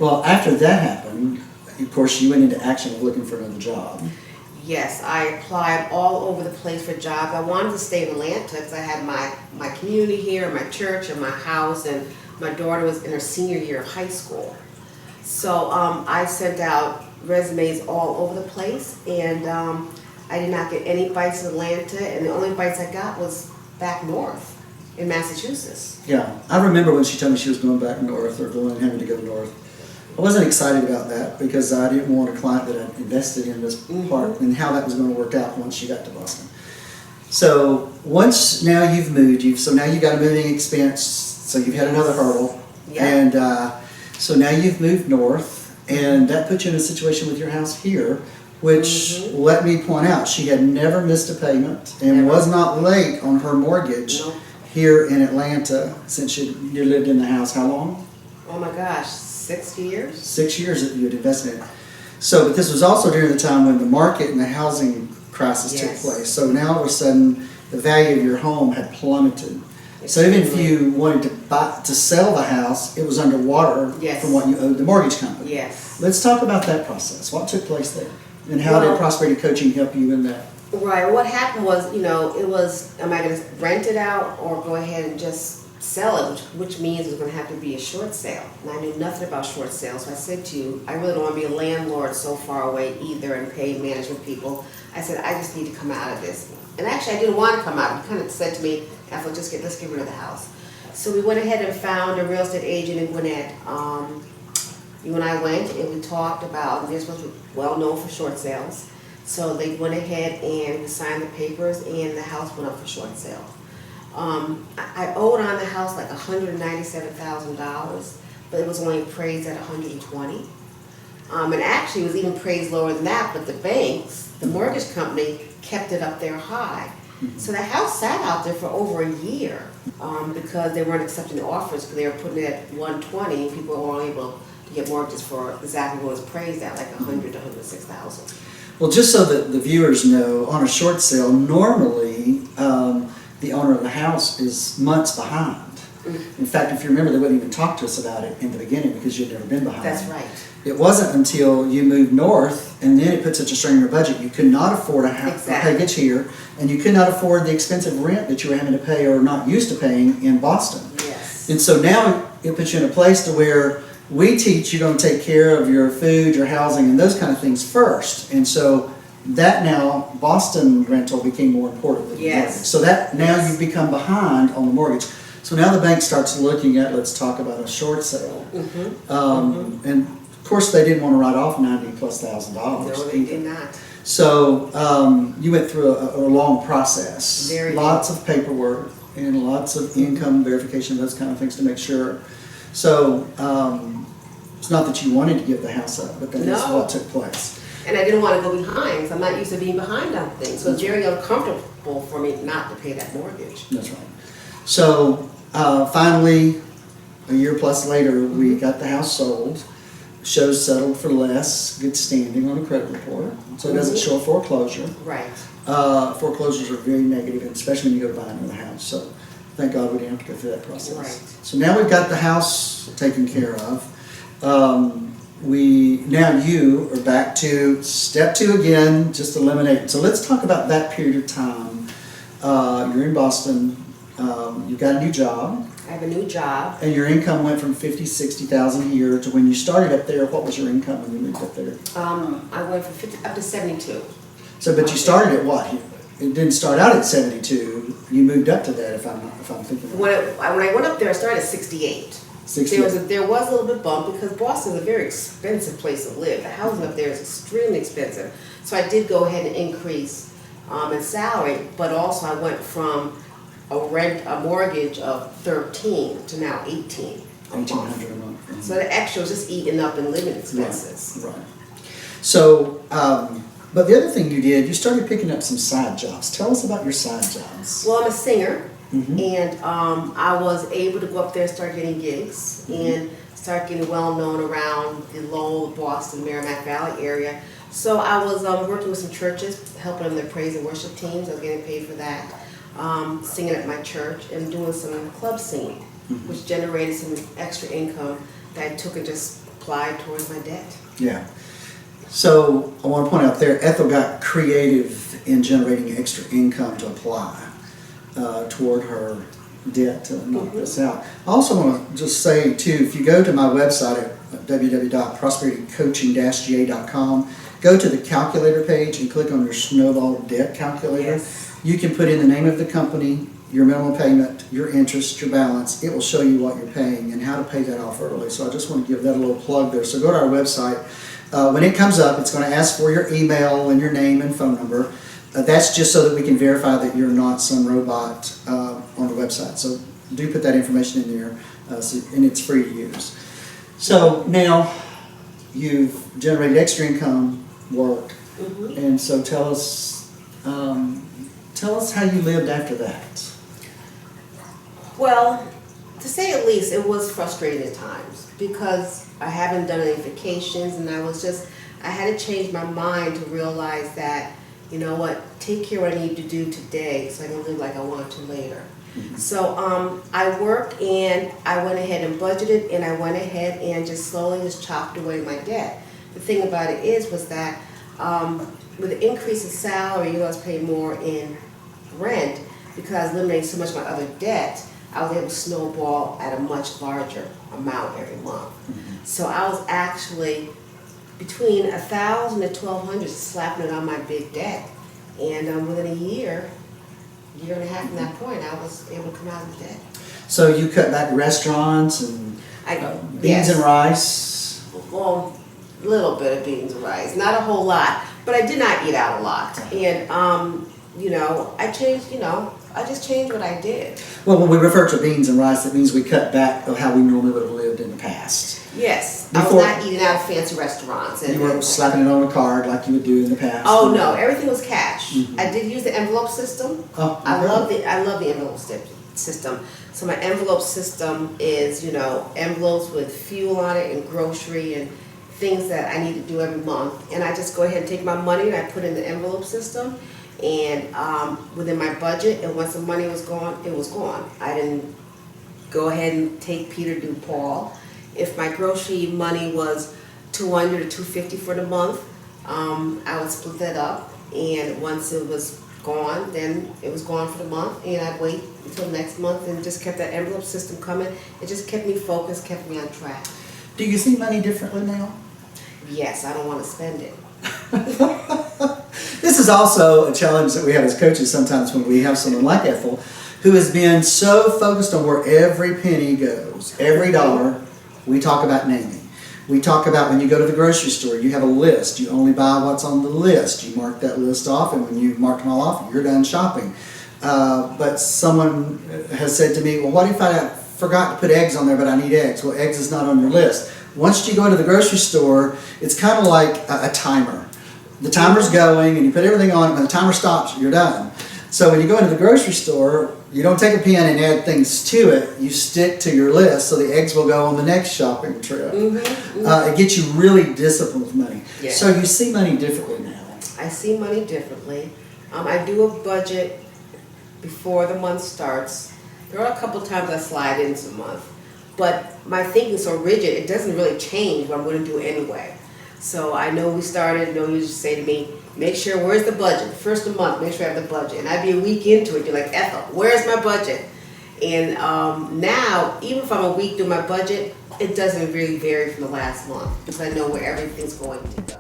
Well, after that happened, of course, you went into action of looking for another job. Yes, I applied all over the place for jobs. I wanted to stay in Atlanta because I had my community here, my church, and my house, and my daughter was in her senior year of high school. So I sent out resumes all over the place, and I did not get any bites in Atlanta, and the only bites I got was back north in Massachusetts. Yeah, I remember when she told me she was going back north or having to go north. I wasn't excited about that because I didn't want a client that I'd invested in this part and how that was going to work out once she got to Boston. So once now you've moved, so now you've got a moving expense, so you've had another hurdle, and so now you've moved north, and that puts you in a situation with your house here, which let me point out, she had never missed a payment and was not late on her mortgage here in Atlanta since you lived in the house. How long? Oh my gosh, 6 years? 6 years that you had invested in. So, but this was also during the time when the market and the housing crisis took place. So now all of a sudden, the value of your home had plummeted. So even if you wanted to sell the house, it was underwater from what you owed the mortgage company. Yes. Let's talk about that process. What took place there? And how did Prosperity Coaching help you in that? Right. What happened was, it was, am I going to rent it out or go ahead and just sell it, which means it's going to have to be a short sale. And I knew nothing about short sales, so I said to you, I really don't want to be a landlord so far away either and pay management people. I said, I just need to come out of this. And actually, I didn't want to come out. He kind of said to me, I thought, let's get rid of the house. So we went ahead and found a real estate agent in Gwinnett. You and I went and we talked about, they're supposed to be well known for short sales. So they went ahead and we signed the papers and the house went up for short sale. I owed on the house like $197,000, but it was only appraised at $120,000. And actually it was even appraised lower than that, but the banks, the mortgage company, kept it up there high. So the house sat out there for over a year because they weren't accepting the offers because they were putting it at $120,000 and people were only able to get mortgages for exactly what it was appraised at, like $100,000 to $106,000. Well, just so that the viewers know, on a short sale, normally the owner of the house is months behind. In fact, if you remember, they wouldn't even talk to us about it in the beginning because you'd never been behind. That's right. It wasn't until you moved north, and then it put such a strain on your budget. You could not afford a package here, and you could not afford the expensive rent that you were having to pay or not used to paying in Boston. Yes. And so now it puts you in a place to where we teach you going to take care of your food, your housing, and those kind of things first. And so that now, Boston rental became more important than the mortgage. So that now you've become behind on the mortgage. So now the bank starts looking at, let's talk about a short sale. And of course they didn't want to write off $90,000+. No, they did not. So you went through a long process. Lots of paperwork and lots of income verification, those kind of things to make sure. So it's not that you wanted to give the house up, but that is what took place. And I didn't want to go behind because I'm not used to being behind on things. So it's very uncomfortable for me not to pay that mortgage. That's right. So finally, a year plus later, we got the house sold. Shows settled for less, good standing on a credit report. So it doesn't show a foreclosure. Right. Foreclosures are very negative, especially when you go to buy another house. So thank God we didn't have to go through that process. Right. So now we've got the house taken care of. Now you are back to step 2 again, just eliminate. So let's talk about that period of time. You're in Boston. You've got a new job. I have a new job. And your income went from $50,000-$60,000 a year to when you started up there. What was your income when you moved up there? I went from 50 up to 72. So, but you started at what? It didn't start out at 72. You moved up to that, if I'm thinking. When I went up there, I started at 68. 68. There was a little bit bump because Boston is a very expensive place to live. The housing up there is extremely expensive. So I did go ahead and increase in salary, but also I went from a mortgage of 13 to now 18. $1,800 a month. So the extra was just eating up in living expenses. Right. So, but the other thing you did, you started picking up some side jobs. Tell us about your side jobs. Well, I'm a singer, and I was able to go up there and start getting gigs and start getting well known around the Lowell, Boston, Merrimack Valley area. So I was working with some churches, helping them their praise and worship teams. I was getting paid for that. Singing at my church and doing some club singing, which generated some extra income that I took and just applied towards my debt. Yeah. So I want to point out there, Ethel got creative in generating extra income to apply toward her debt to knock this out. I also want to just say too, if you go to my website at www.prosperitycoaching-ga.com, go to the calculator page and click on your snowball debt calculator. Yes. You can put in the name of the company, your minimum payment, your interest, your balance. It will show you what you're paying and how to pay that off early. So I just want to give that a little plug there. So go to our website. When it comes up, it's going to ask for your email and your name and phone number. That's just so that we can verify that you're not some robot on the website. So do put that information in there, and it's free to use. So now you've generated extra income, work, and so tell us how you lived after that. Well, to say at least, it was frustrating at times because I haven't done any vacations, and I had to change my mind to realize that, you know what, take care of what I need to do today so I can live like I want to later. So I worked, and I went ahead and budgeted, and I went ahead and just slowly just chopped away my debt. The thing about it was that with the increase in salary, you know, I was paying more in rent because I was eliminating so much of my other debt. I was able to snowball at a much larger amount every month. So I was actually between $1,000 and $1,200 slapping it on my big debt. And within a year and a half from that point, I was able to come out of the debt. So you cut back restaurants and beans and rice? Well, a little bit of beans and rice, not a whole lot, but I did not eat out a lot. And, you know, I just changed what I did. Well, when we refer to beans and rice, that means we cut back of how we normally would have lived in the past. Yes, Before, I was not eating out of fancy restaurants. You weren't slapping it on a card like you would do in the past. Oh no, everything was cash. I did use the envelope system. Oh, I love the envelope system. So my envelope system is, you know, envelopes with fuel on it and grocery and things that I need to do every month. And I just go ahead and take my money and I put in the envelope system and within my budget, and once the money was gone, it was gone. I didn't go ahead and take Peter do Paul. If my grocery money was $200 to $250 for the month, I would split that up, and once it was gone, then it was gone for the month, and I'd wait until next month and just kept that envelope system coming. It just kept me focused, kept me on track. Do you see money differently now? Yes, I don't want to spend it. This is also a challenge that we have as coaches sometimes when we have someone like Ethel who has been so focused on where every penny goes, every dollar. We talk about naming. We talk about when you go to the grocery store, you have a list. You only buy what's on the list. You mark that list off, and when you've marked them all off, you're done shopping. But someone has said to me, well, what if I forgot to put eggs on there, but I need eggs? Well, eggs is not on your list. Once you go to the grocery store, it's kind of like a timer. The timer's going, and you put everything on it. When the timer stops, you're done. So when you go into the grocery store, you don't take a pen and add things to it. You stick to your list, so the eggs will go on the next shopping trip. It gets you really disciplined with money. Yeah. So you see money differently now. I see money differently. I do a budget before the month starts. There are a couple times I slide into the month, but my thinking is so rigid, it doesn't really change what I'm going to do anyway. So I know we started, you just say to me, make sure, where's the budget? The first of the month, make sure I have the budget. And I'd be a week into it, you're like, Ethel, where's my budget? And now, even if I'm a week doing my budget, it doesn't really vary from the last month because I know where everything's going to go.